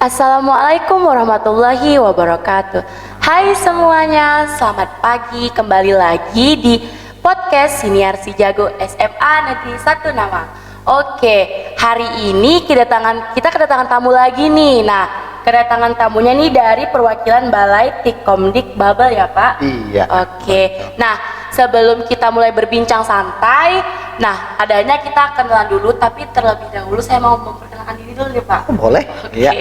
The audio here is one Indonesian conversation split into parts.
Assalamualaikum warahmatullahi wabarakatuh. Hai semuanya, selamat pagi. Kembali lagi di podcast Siniar Si Jago SMA Negeri 1 Namang. Oke, hari ini kita kedatangan tamu lagi nih. Nah, kedatangan tamunya nih dari perwakilan Balai Tikomdik Babel ya Pak? Iya. Oke, nah sebelum kita mulai berbincang santai, nah adanya kita kenalan dulu, tapi terlebih dahulu saya mau memperkenalkan diri dulu nih Pak. Boleh? Oke. Iya.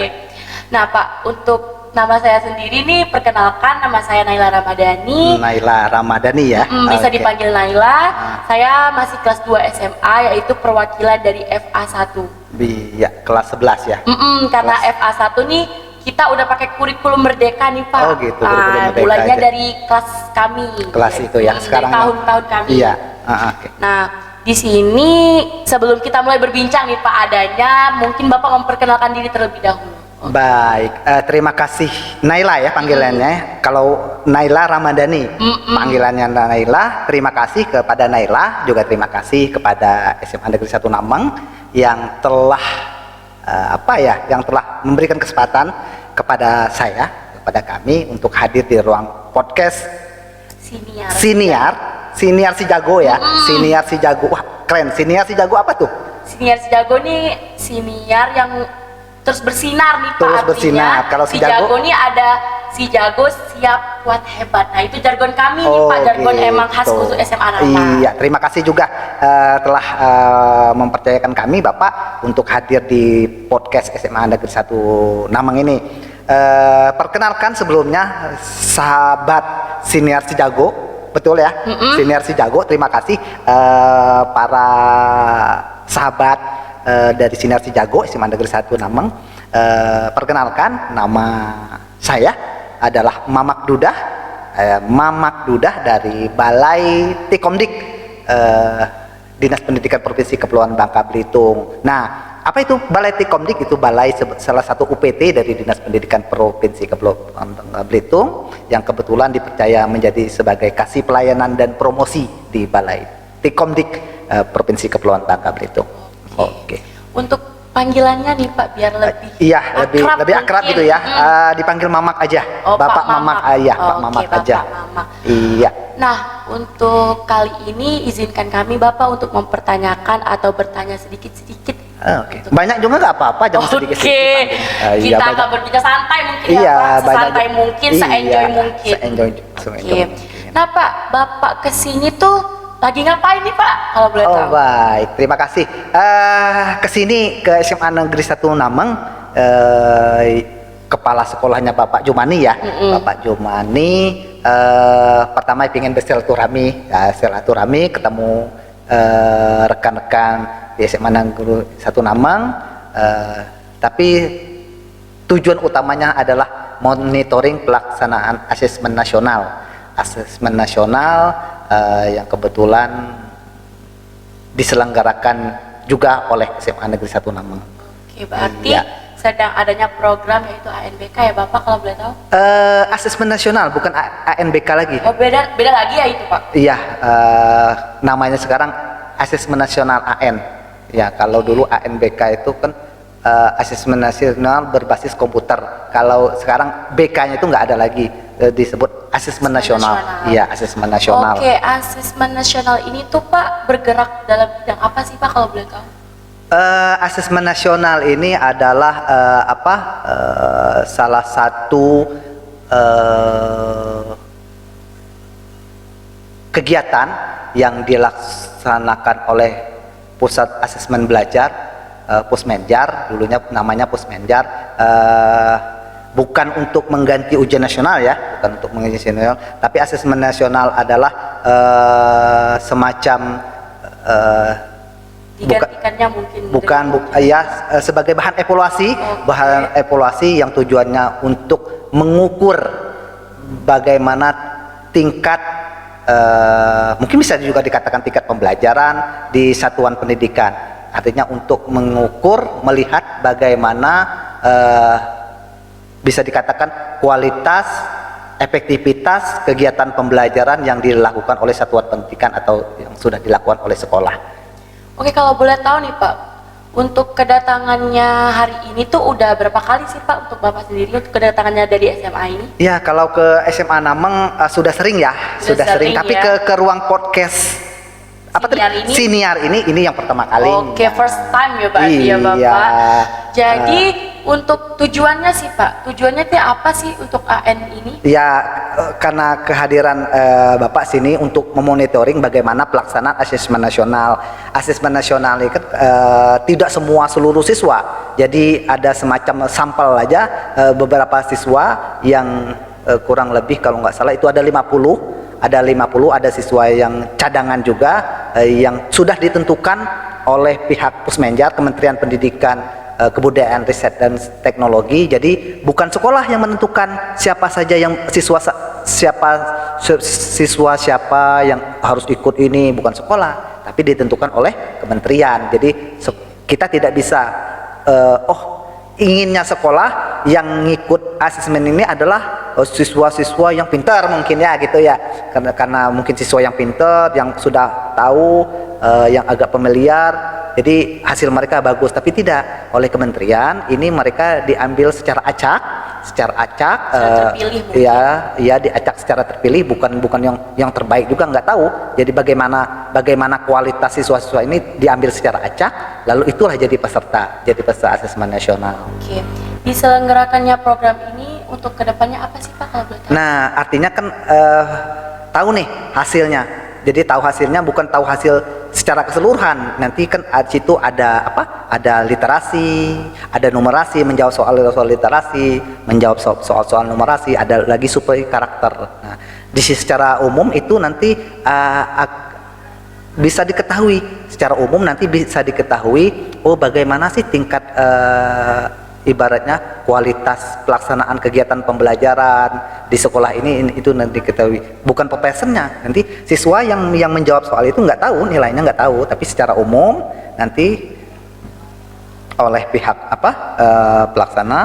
Nah Pak, untuk nama saya sendiri nih, perkenalkan nama saya Naila Ramadhani. Naila Ramadhani ya. Bisa Oke. dipanggil Naila. Saya masih kelas 2 SMA, yaitu perwakilan dari FA1. Iya, kelas 11 ya. Karena FA1 nih kita udah pakai kurikulum merdeka nih Pak. Oh gitu, kurikulum merdeka mulainya aja. dari kelas kami. Kelas itu ya. Sekarang dari tahun-tahun kami. Iya. Oke. Nah, di sini sebelum kita mulai berbincang nih Pak adanya, mungkin Bapak memperkenalkan diri terlebih dahulu. Baik, terima kasih Naila ya panggilannya. Kalau Naila Ramadhani, panggilannya Naila. Terima kasih kepada Naila, juga terima kasih kepada SMA Negeri 1 Namang yang telah yang telah memberikan kesempatan kepada saya, kepada kami untuk hadir di ruang podcast Siniar Si Jago ya. Siniar Si Jago. Wah, keren. Siniar Si Jago apa tuh? Siniar Si Jago nih siniar yang terus bersinar nih Pak. Terus artinya. bersinar. Kalau si jago nih ada si jago siap kuat hebat. Nah itu jargon kami nih Pak, jargon gitu. emang khas khusus SMA Namang. Iya, terima kasih juga telah mempercayakan kami Bapak untuk hadir di podcast SMA Negeri 1 Namang ini. Perkenalkan sebelumnya sahabat Siniar Si Jago, betul ya? Siniar Si Jago, terima kasih para sahabat dari Siniar Si Jago SMA Negeri 1 Namang. Perkenalkan, nama saya adalah Mamak Dudah dari Balai Tikomdik Dinas Pendidikan Provinsi Kepulauan Bangka Belitung. Nah, apa itu Balai Tikomdik? Itu balai salah satu UPT dari Dinas Pendidikan Provinsi Kepulauan Bangka Belitung yang kebetulan dipercaya menjadi sebagai kasih pelayanan dan promosi di Balai Tikomdik Provinsi Kepulauan Bangka Belitung. Oke. Untuk panggilannya nih Pak biar lebih lebih akrab gitu ya. Dipanggil Mamak aja. Bapak Mamak ayah, Pak Mamak aja. Mamak. Iya. Nah, untuk kali ini izinkan kami Bapak untuk mempertanyakan atau bertanya sedikit-sedikit. Oke. Banyak juga nggak apa-apa, jangan sedikit-sedikit. Kita akan berbicara santai mungkin iya, ya Pak, sesantai banyak. mungkin, se-enjoy mungkin. Se-enjoy. Nah Pak, Bapak kesini tuh lagi ngapain nih Pak? Kalau boleh tahu. Oh baik, terima kasih. Kesini ke SMA Negeri 1 Namang, kepala sekolahnya Bapak Jumani ya. Bapak Jumani pertama ingin bersilaturahmi, ketemu rekan-rekan di SMA Negeri 1 Namang. Tapi tujuan utamanya adalah monitoring pelaksanaan asesmen nasional. Yang kebetulan diselenggarakan juga oleh SMA Negeri 1 Namang. Oke, berarti sedang adanya program yaitu ANBK ya Bapak kalau boleh tahu? Asesmen nasional bukan ANBK lagi. Oh beda lagi ya itu Pak? Iya, namanya sekarang asesmen nasional AN. Ya kalau dulu ANBK itu kan asesmen nasional berbasis komputer. Kalau sekarang BK-nya itu nggak ada lagi, disebut asesmen nasional. Iya, asesmen nasional. Oke, asesmen nasional ini tuh Pak bergerak dalam bidang apa sih Pak kalau boleh tahu? Asesmen nasional ini adalah salah satu kegiatan yang dilaksanakan oleh Pusat Asesmen Belajar, Pusmenjar, dulunya namanya Pusmenjar. Bukan untuk mengganti ujian nasional ya, bukan untuk mengganti ujian nasional, tapi asesmen nasional adalah semacam digantikannya mungkin sebagai bahan evaluasi yang tujuannya untuk mengukur bagaimana tingkat mungkin bisa juga dikatakan tingkat pembelajaran di satuan pendidikan. Artinya untuk mengukur, melihat bagaimana bisa dikatakan kualitas, efektivitas kegiatan pembelajaran yang dilakukan oleh satuan pendidikan atau yang sudah dilakukan oleh sekolah. Oke, kalau boleh tahu nih Pak, untuk kedatangannya hari ini tuh udah berapa kali sih Pak untuk Bapak sendiri untuk kedatangannya dari SMA ini? Ya, kalau ke SMA Nameng sudah sering ya, sudah sering. Tapi ya. ke ruang podcast apa tadi? Siniar ini? Siniar ini yang pertama kali. Oke, first time ya Pak ya Bapak. Jadi untuk tujuannya sih Pak, tujuannya itu apa sih untuk AN ini? Ya, karena kehadiran Bapak sini untuk memonitoring bagaimana pelaksanaan asesmen nasional. Asesmen nasional ini kan tidak semua seluruh siswa. Jadi ada semacam sampel aja beberapa siswa yang kurang lebih kalau nggak salah itu ada 50. Ada siswa yang cadangan juga yang sudah ditentukan oleh pihak Pusmenjar, Kementerian Pendidikan, Kebudayaan, Riset dan Teknologi. Jadi bukan sekolah yang menentukan siapa saja yang siswa siapa yang harus ikut ini, bukan sekolah, tapi ditentukan oleh kementerian. Jadi kita tidak bisa inginnya sekolah yang ngikut asesmen ini adalah siswa-siswa yang pintar mungkin ya gitu ya, karena mungkin siswa yang pintar yang sudah tahu yang agak familiar, jadi hasil mereka bagus. Tapi tidak, oleh kementerian ini mereka diambil secara acak terpilih ya diacak secara terpilih, bukan yang terbaik juga, nggak tahu. Jadi bagaimana kualitas siswa-siswa ini diambil secara acak, lalu itulah jadi peserta asesmen nasional. Oke, diselenggarakannya program ini untuk kedepannya apa sih Pak kalau boleh tahu? Nah, artinya kan tahu nih hasilnya. Jadi tahu hasilnya, bukan tahu hasil secara keseluruhan. Nanti kan di situ ada apa? Ada literasi, ada numerasi, menjawab soal literasi, menjawab soal numerasi, ada lagi survei karakter. Nah, secara umum itu nanti bisa diketahui secara umum, nanti bisa diketahui bagaimana sih tingkat ibaratnya kualitas pelaksanaan kegiatan pembelajaran di sekolah ini itu nanti diketahui, bukan per personnya. Nanti siswa yang menjawab soal itu nggak tahu, nilainya nggak tahu, tapi secara umum nanti oleh pihak pelaksana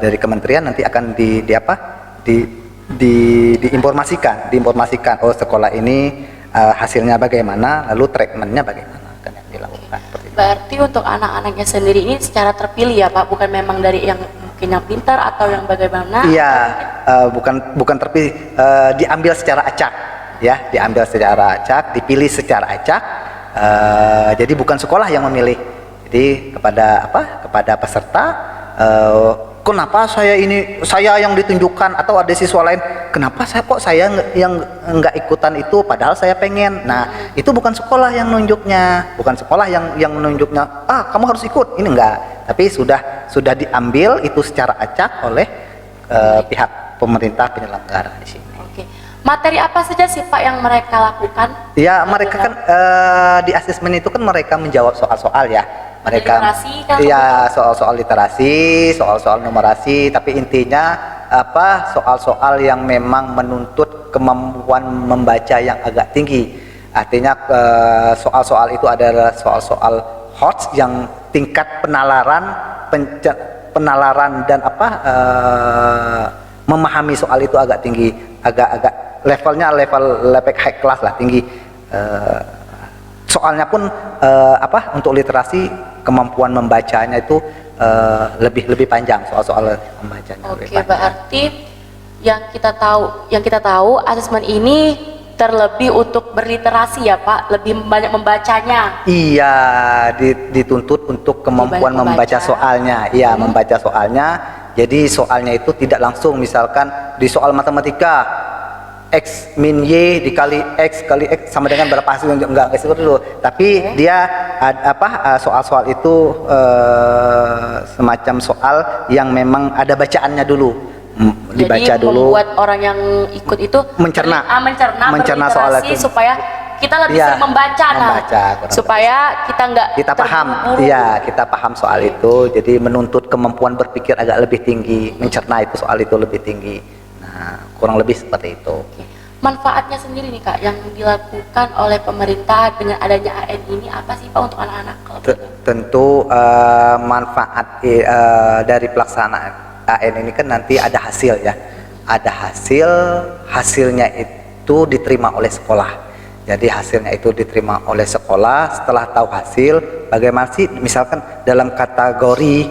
dari kementerian nanti akan diinformasikan sekolah ini hasilnya bagaimana, lalu treatmentnya bagaimana akan yang dilakukan. Berarti untuk anak-anaknya sendiri ini secara terpilih ya Pak, bukan memang dari yang mungkin yang pintar atau yang bagaimana? Iya, bukan terpilih, diambil secara acak, ya, diambil secara acak, dipilih secara acak. Jadi bukan sekolah yang memilih. Jadi kepada peserta, kenapa saya yang ditunjukkan, atau ada siswa lain, kenapa saya yang nggak ikutan itu padahal saya pengen. Nah, itu bukan sekolah yang nunjuknya, kamu harus ikut, ini enggak, tapi sudah diambil itu secara acak oleh pihak pemerintah penyelenggara di sini. Oke. Materi apa saja sih Pak yang mereka lakukan? Ya, mereka kan di asesmen itu kan mereka menjawab soal-soal ya. Mereka literasi kan? Iya, soal-soal literasi, soal-soal numerasi, tapi intinya soal-soal yang memang menuntut kemampuan membaca yang agak tinggi. Artinya soal-soal itu adalah soal-soal HOTS yang tingkat penalaran dan memahami soal itu agak tinggi, agak levelnya level high class lah, tinggi. Soalnya pun untuk literasi kemampuan membacanya itu lebih panjang, soal membacanya. Oke, berarti yang kita tahu asesmen ini terlebih untuk berliterasi ya Pak, lebih banyak membacanya. Iya, dituntut untuk kemampuan membaca soalnya. Iya, membaca soalnya. Jadi soalnya itu tidak langsung, misalkan di soal matematika X min Y dikali X kali X sama dengan berapa hasil, enggak seperti itu. Tapi dia soal-soal itu semacam soal yang memang ada bacaannya dulu. Dibaca jadi dulu. Membuat orang yang ikut itu mencerna soal itu supaya kita lebih sering membaca, supaya kita paham. Iya, kita paham soal itu. Jadi menuntut kemampuan berpikir agak lebih tinggi, mencerna itu soal itu lebih tinggi. Nah, kurang lebih seperti itu. Oke. Manfaatnya sendiri nih Kak yang dilakukan oleh pemerintah dengan adanya AN ini apa sih Pak untuk anak-anak? Tentu manfaat dari pelaksanaan AN ini kan nanti ada hasil ya. Ada hasilnya itu diterima oleh sekolah. Jadi hasilnya itu diterima oleh sekolah. Setelah tahu hasil, bagaimana sih misalkan dalam kategori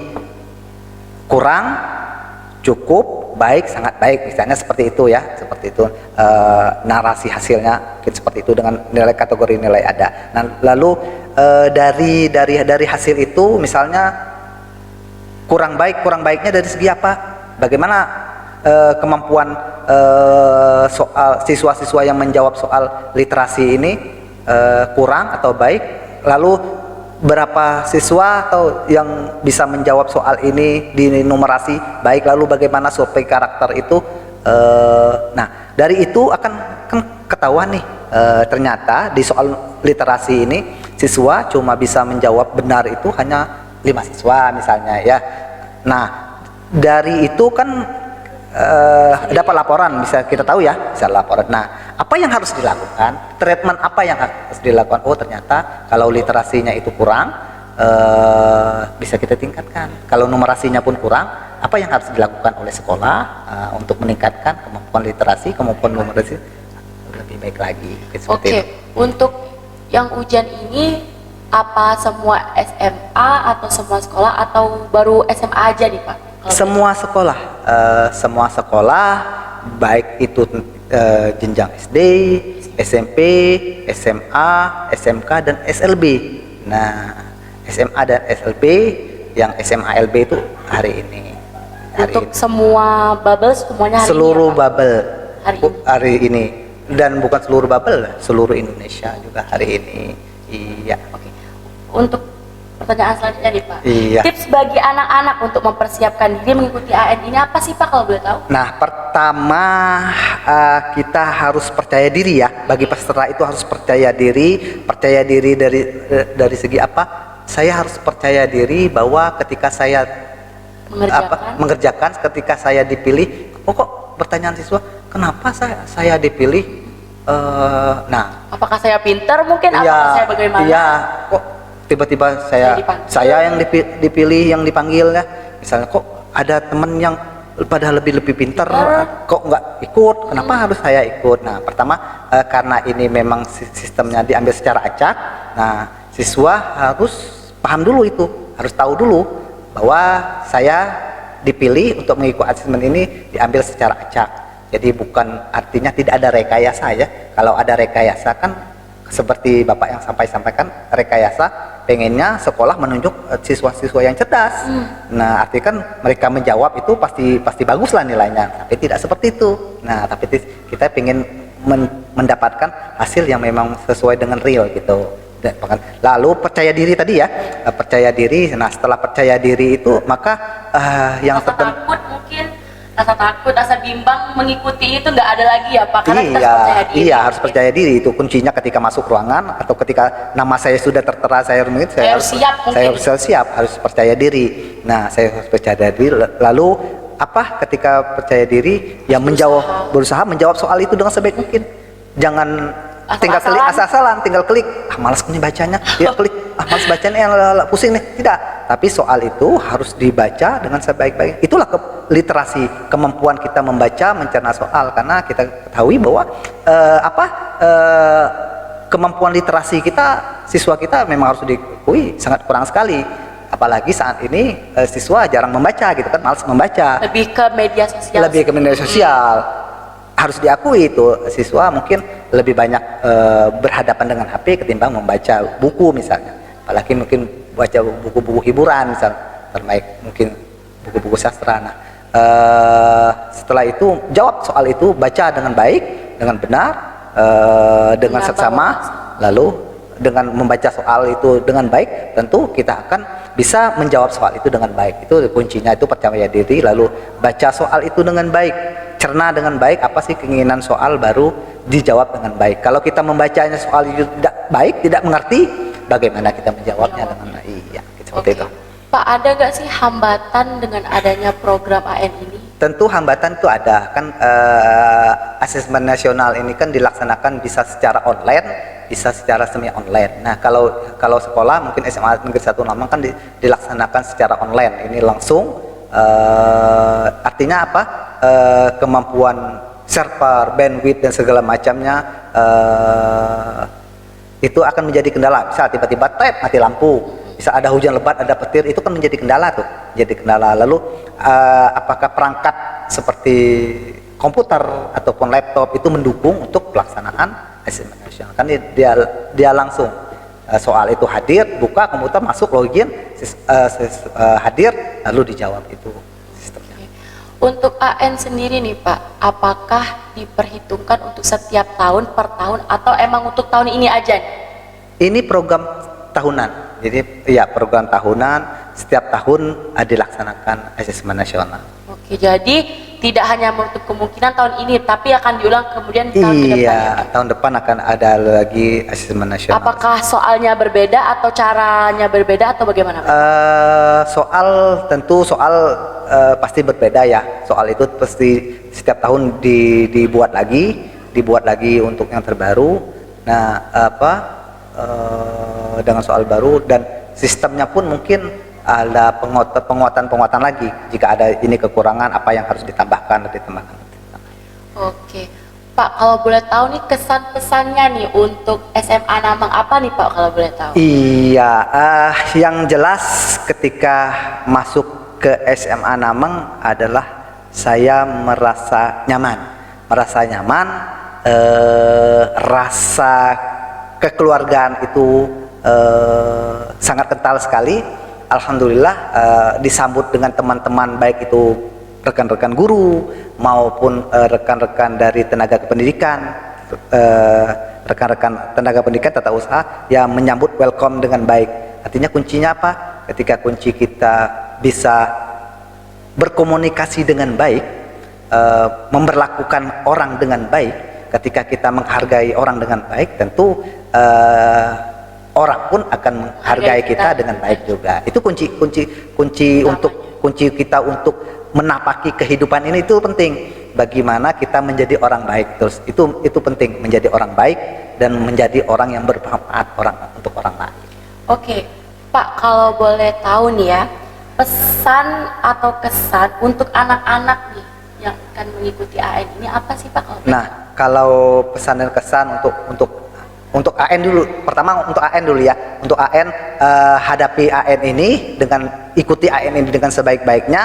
kurang, cukup, baik, sangat baik, misalnya seperti itu ya, seperti itu narasi hasilnya mungkin seperti itu dengan nilai kategori nilai ada. Nah, lalu dari hasil itu misalnya kurang baiknya dari segi apa? Bagaimana kemampuan soal siswa-siswa yang menjawab soal literasi ini kurang atau baik, lalu berapa siswa atau yang bisa menjawab soal ini di numerasi baik, lalu bagaimana survei karakter itu. Nah, dari itu akan ketahuan nih, ternyata di soal literasi ini siswa cuma bisa menjawab benar itu hanya 5 siswa misalnya ya. Nah, dari itu kan dapat laporan, bisa kita tahu ya, bisa laporan. Nah, apa yang harus dilakukan? Treatment apa yang harus dilakukan? Oh, ternyata kalau literasinya itu kurang, bisa kita tingkatkan. Kalau numerasinya pun kurang, apa yang harus dilakukan oleh sekolah untuk meningkatkan kemampuan literasi, kemampuan numerasi lebih baik lagi. Oke, untuk yang ujian ini apa semua SMA atau semua sekolah atau baru SMA aja nih Pak? Semua sekolah, baik itu jenjang SD, SMP, SMA, SMK dan SLB. Nah, SMA dan SLB, yang SMA LB itu hari ini. Untuk semua bubble semuanya hari seluruh ini ya, Pak? bubble hari ini, dan bukan seluruh bubble, seluruh Indonesia juga hari ini. Iya. Oke. Untuk pertanyaan selanjutnya nih Pak. Iya. Tips bagi anak-anak untuk mempersiapkan diri mengikuti AN ini apa sih Pak kalau boleh tahu? Nah, pertama kita harus percaya diri ya. Bagi peserta itu harus percaya diri. Percaya diri dari segi apa? Saya harus percaya diri bahwa ketika saya mengerjakan, ketika saya dipilih, kok pertanyaan siswa, kenapa saya dipilih? Nah, apakah saya pintar mungkin? Iya, apakah saya bagaimana? Iya, kok tiba-tiba saya yang dipilih, yang dipanggil ya. Misalnya kok ada temen yang pada lebih pintar, kok nggak ikut? Kenapa harus saya ikut? Nah, pertama karena ini memang sistemnya diambil secara acak. Nah, siswa harus paham dulu itu, harus tahu dulu bahwa saya dipilih untuk mengikuti asesmen ini diambil secara acak. Jadi bukan artinya tidak ada rekayasa ya. Kalau ada rekayasa kan seperti Bapak yang sampaikan, rekayasa pengennya sekolah menunjuk siswa-siswa yang cerdas. Nah, artinya kan mereka menjawab itu pasti bagus lah nilainya, tapi tidak seperti itu. Nah, tapi kita pengen mendapatkan hasil yang memang sesuai dengan real gitu. Lalu percaya diri tadi ya, percaya diri. Nah, setelah percaya diri itu maka yang takut mungkin, rasa takut, rasa bimbang mengikuti itu nggak ada lagi ya Pak, karena kita harus percaya diri. Iya, harus percaya diri, itu kuncinya ketika masuk ruangan atau ketika nama saya sudah tertera, saya harus siap, harus percaya diri. Nah, saya harus percaya diri. Lalu apa ketika percaya diri ya, berusaha menjawab soal itu dengan sebaik mungkin. Jangan tinggal klik asal-asalan, tinggal klik, malas nih bacanya, ya klik, malas bacanya, pusing nih. Tidak, tapi soal itu harus dibaca dengan sebaik-baik. Itulah literasi, kemampuan kita membaca, mencerna soal. Karena kita ketahui bahwa kemampuan literasi kita, siswa kita memang harus diakui sangat kurang sekali. Apalagi saat ini siswa jarang membaca gitu kan, malas membaca. Lebih ke media sosial. Harus diakui itu, siswa mungkin lebih banyak berhadapan dengan HP ketimbang membaca buku misalnya. Apalagi mungkin baca buku-buku hiburan misalnya, terbaik mungkin buku-buku sastra. Nah, setelah itu jawab soal itu, baca dengan baik, dengan benar, dengan seksama. Lalu dengan membaca soal itu dengan baik, tentu kita akan bisa menjawab soal itu dengan baik. Itu kuncinya, itu percaya diri. Lalu baca soal itu dengan baik, cerna dengan baik, apa sih keinginan soal, baru dijawab dengan baik. Kalau kita membacanya soal itu tidak baik, tidak mengerti, bagaimana kita menjawabnya dengan baik? Iya, seperti itu. Pak, ada nggak sih hambatan dengan adanya program AN ini? Tentu hambatan itu ada, kan asesmen nasional ini kan dilaksanakan bisa secara online, bisa secara semi online. Nah, kalau sekolah mungkin SMA Negeri 1 Namang kan dilaksanakan secara online. Ini langsung artinya apa? Kemampuan server, bandwidth dan segala macamnya itu akan menjadi kendala. Misal tiba-tiba mati lampu, bisa ada hujan lebat, ada petir, itu kan menjadi kendala tuh, jadi kendala. Lalu apakah perangkat seperti komputer ataupun laptop itu mendukung untuk pelaksanaan SMN nasional? Kan dia langsung soal itu hadir, buka komputer, masuk, login, hadir, lalu dijawab itu sistemnya. Untuk AN sendiri nih Pak, apakah diperhitungkan untuk setiap tahun per tahun atau emang untuk tahun ini aja? Ini program tahunan, jadi ya program tahunan, setiap tahun dilaksanakan asesmen nasional. Oke, jadi tidak hanya menutup kemungkinan tahun ini, tapi akan diulang kemudian tahun kedepannya. Iya, tahun depan akan ada lagi asesmen nasional. Apakah soalnya berbeda atau caranya berbeda atau bagaimana Pak? Tentu soal pasti berbeda ya. Soal itu pasti setiap tahun dibuat lagi untuk yang terbaru. Nah, dengan soal baru dan sistemnya pun mungkin ada penguatan lagi. Jika ada ini kekurangan, apa yang harus ditambahkan. Oke, Pak, kalau boleh tahu nih kesan pesannya nih untuk SMA Namang apa nih Pak kalau boleh tahu? Iya, yang jelas ketika masuk ke SMA Namang adalah saya merasa nyaman, rasa kekeluargaan itu sangat kental sekali. Alhamdulillah disambut dengan teman-teman, baik itu rekan-rekan guru maupun rekan-rekan dari tenaga kependidikan, rekan-rekan tenaga pendidikan tata usaha yang menyambut welcome dengan baik. Artinya kuncinya apa? Ketika kunci kita bisa berkomunikasi dengan baik, memperlakukan orang dengan baik, ketika kita menghargai orang dengan baik, tentu orang pun akan menghargai kita dengan baik juga. Itu kunci kita untuk menapaki kehidupan ini, itu penting. Bagaimana kita menjadi orang baik terus, itu penting, menjadi orang baik dan menjadi orang yang bermanfaat untuk orang lain. Oke, Pak, kalau boleh tahu nih ya, pesan atau kesan untuk anak-anak nih yang akan mengikuti AN ini apa sih Pak? Nah, kalau pesan dan kesan untuk AN dulu, pertama untuk AN dulu ya. Untuk AN, hadapi AN ini dengan, ikuti AN ini dengan sebaik-baiknya.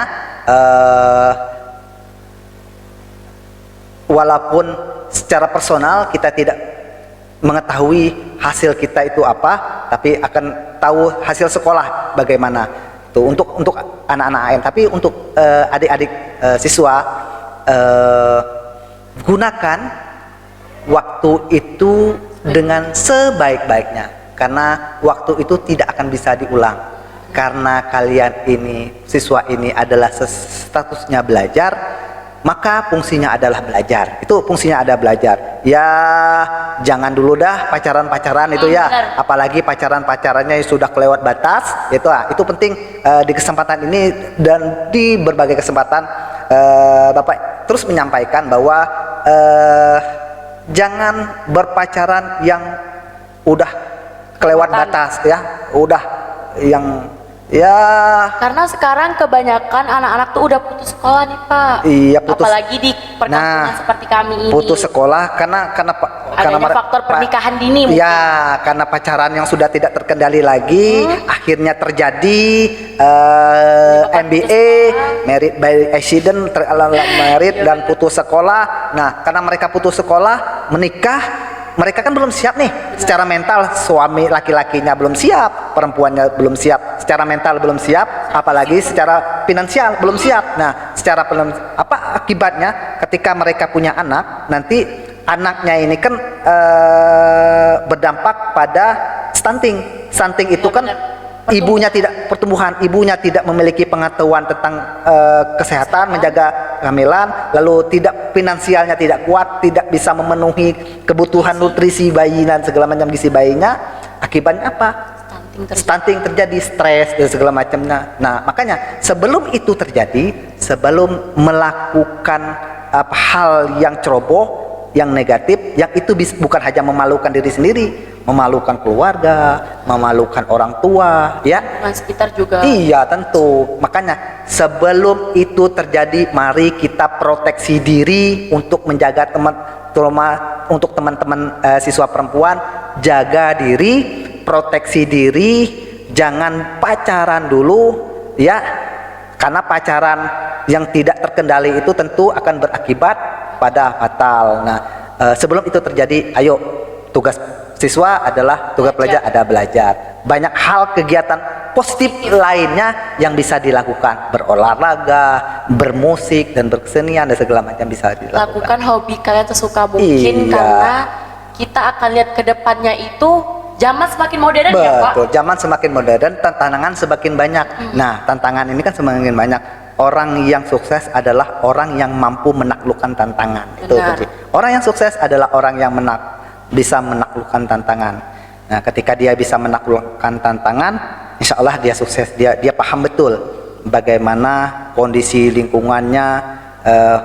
Walaupun secara personal kita tidak mengetahui hasil kita itu apa, tapi akan tahu hasil sekolah bagaimana. Tuh, untuk anak-anak AN, tapi untuk adik-adik siswa, gunakan waktu itu dengan sebaik-baiknya, karena waktu itu tidak akan bisa diulang. Karena kalian ini, siswa ini adalah statusnya belajar, maka fungsinya adalah belajar. Itu fungsinya ada belajar. Ya, jangan dulu dah pacaran-pacaran itu ya. Benar. Apalagi pacaran-pacarannya sudah kelewat batas. Itu penting di kesempatan ini dan di berbagai kesempatan Bapak terus menyampaikan bahwa jangan berpacaran yang udah kelewat batas ya, udah yang ya. Karena sekarang kebanyakan anak-anak tuh udah putus sekolah nih Pak. Iya, putus. Apalagi di perkampungan seperti kami ini. Putus sekolah karena adanya faktor pernikahan dini mungkin. Ya, karena pacaran yang sudah tidak terkendali lagi, akhirnya terjadi MBA, married by accident, married dan putus sekolah. Nah, karena mereka putus sekolah, menikah, mereka kan belum siap nih. Secara mental, suami laki-lakinya belum siap, perempuannya belum siap, secara mental belum siap, apalagi secara finansial belum siap. Nah, apa akibatnya ketika mereka punya anak, nanti anaknya ini kan berdampak pada stunting. Stunting itu kan ibunya tidak pertumbuhan, ibunya tidak memiliki pengetahuan tentang kesehatan, menjaga kehamilan, lalu tidak finansialnya tidak kuat, tidak bisa memenuhi kebutuhan nutrisi bayi dan segala macam gizi bayinya. Akibatnya apa? Stunting terjadi, stres dan segala macamnya. Nah, makanya sebelum itu terjadi, sebelum melakukan hal yang ceroboh, yang negatif, yang itu bukan hanya memalukan diri sendiri, memalukan keluarga, memalukan orang tua, ya. Lingkungan sekitar juga. Iya, tentu. Makanya sebelum itu terjadi, mari kita proteksi diri untuk menjaga terutama untuk teman-teman siswa perempuan, jaga diri, proteksi diri, jangan pacaran dulu ya, karena pacaran yang tidak terkendali itu tentu akan berakibat pada fatal. Nah, sebelum itu terjadi, ayo, tugas siswa adalah tugas pelajar ada belajar. Banyak hal kegiatan positif lainnya yang bisa dilakukan, berolahraga, bermusik dan berkesenian dan segala macam bisa dilakukan. Lakukan hobi kalian sesuka mungkin, karena kita akan lihat ke depannya itu zaman semakin modern. Betul, ya Pak. zaman semakin modern, tantangan semakin banyak. Nah, tantangan ini kan semakin banyak. Orang yang sukses adalah orang yang mampu menaklukkan tantangan. Itu kunci. Orang yang sukses adalah orang yang bisa menaklukkan tantangan. Nah, ketika dia bisa menaklukkan tantangan, insya Allah dia sukses. Dia paham betul bagaimana kondisi lingkungannya,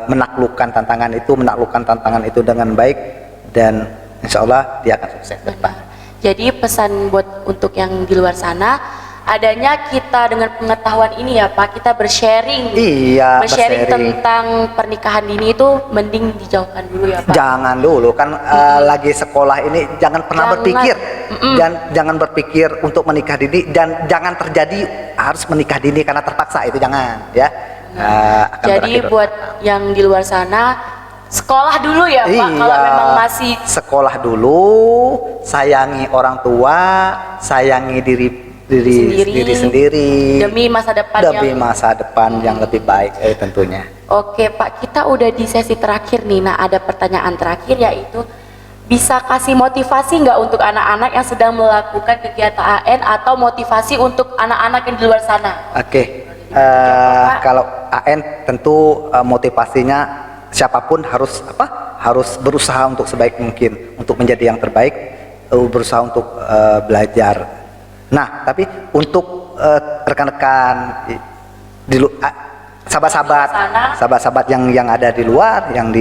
menaklukkan tantangan itu dengan baik, dan insya Allah dia akan sukses. Jadi pesan buat untuk yang di luar sana, adanya kita dengan pengetahuan ini ya Pak, kita bersharing. Iya, bersharing tentang pernikahan dini itu mending dijauhkan dulu ya Pak. Jangan dulu kan, lagi sekolah ini jangan pernah berpikir dan jangan berpikir untuk menikah dini, dan jangan terjadi harus menikah dini karena terpaksa, itu jangan ya. Jadi buat yang di luar sana, sekolah dulu ya Pak. Kalau memang masih sekolah dulu, sayangi orang tua, sayangi diri sendiri demi masa depan yang lebih baik tentunya. Oke Pak, kita udah di sesi terakhir nih. Nah, ada pertanyaan terakhir, yaitu bisa kasih motivasi nggak untuk anak-anak yang sedang melakukan kegiatan AN, atau motivasi untuk anak-anak yang di luar sana? Oke. Kalau AN tentu motivasinya siapapun harus berusaha untuk sebaik mungkin untuk menjadi yang terbaik, berusaha untuk belajar. Nah, tapi untuk rekan-rekan sahabat-sahabat yang ada di luar, yang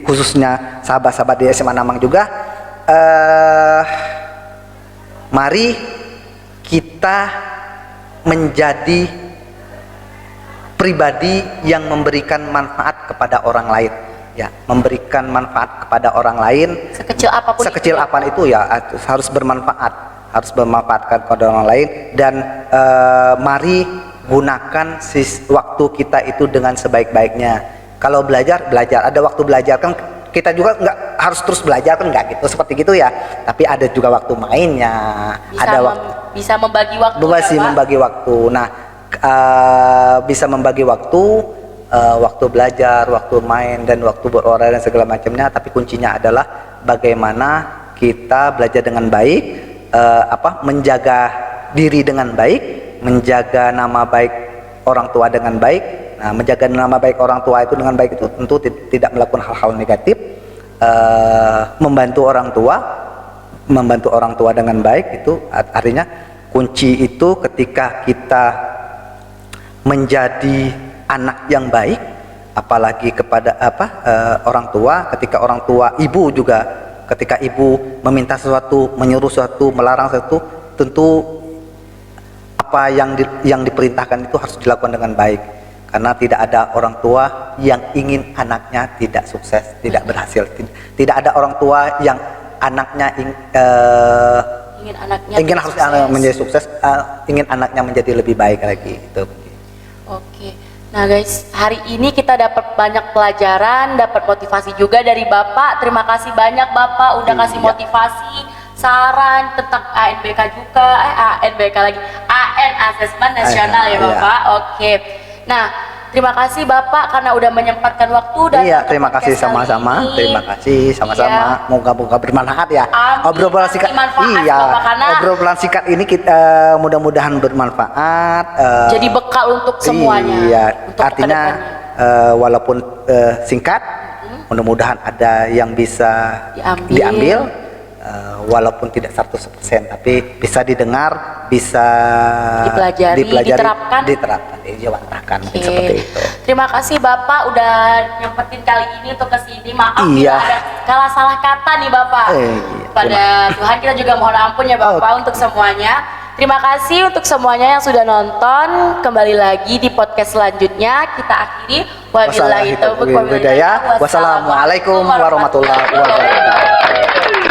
khususnya sahabat-sahabat di SMA Namang juga, mari kita menjadi pribadi yang memberikan manfaat kepada orang lain. Ya, memberikan manfaat kepada orang lain sekecil apapun itu ya harus bermanfaat. Harus bermanfaatkan kepada orang lain, dan mari gunakan waktu kita itu dengan sebaik-baiknya. Kalau belajar, ada waktu belajar, kan kita juga nggak harus terus belajar, kan nggak gitu seperti gitu ya, tapi ada juga waktu mainnya, bisa membagi waktu. Membagi waktu. Nah, bisa membagi waktu, waktu belajar, waktu main, dan waktu berolahraga dan segala macamnya, tapi kuncinya adalah bagaimana kita belajar dengan baik, menjaga diri dengan baik, menjaga nama baik orang tua dengan baik. Nah, menjaga nama baik orang tua itu dengan baik itu tentu tidak melakukan hal-hal negatif. Membantu orang tua dengan baik, itu artinya kunci itu ketika kita menjadi anak yang baik, apalagi kepada orang tua. Ketika orang tua, ibu juga, ketika ibu meminta sesuatu, menyuruh sesuatu, melarang sesuatu, tentu apa yang diperintahkan itu harus dilakukan dengan baik, karena tidak ada orang tua yang ingin anaknya tidak sukses, tidak berhasil. Tidak ada orang tua yang anaknya ingin menjadi sukses, ingin anaknya menjadi lebih baik lagi. Itu. Oke. Nah guys, hari ini kita dapat banyak pelajaran, dapat motivasi juga dari Bapak. Terima kasih banyak Bapak udah kasih motivasi, saran tentang ANBK juga, ANBK lagi, AN Asesmen Nasional ya Bapak. Oke. Nah, terima kasih Bapak karena udah menyempatkan waktu dan terima kasih sama-sama. Terima kasih sama-sama. Moga-moga bermanfaat ya. Obrolan singkat. Obrolan singkat ini kita mudah-mudahan bermanfaat. Jadi bekal untuk semuanya. Iya. Artinya walaupun singkat, mudah-mudahan ada yang bisa diambil. Walaupun tidak 100%, tapi bisa didengar, bisa dipelajari, diterapkan, dijawantakan, seperti itu. Terima kasih Bapak udah nyempetin kali ini untuk kesini. Maaf bila ada salah kata nih Bapak. Pada Tuhan kita juga mohon ampun ya Bapak untuk semuanya. Terima kasih untuk semuanya yang sudah nonton. Kembali lagi di podcast selanjutnya. Kita akhiri. Wabillahi taufiq wal hidayah. Wassalamualaikum warahmatullahi wabarakatuh.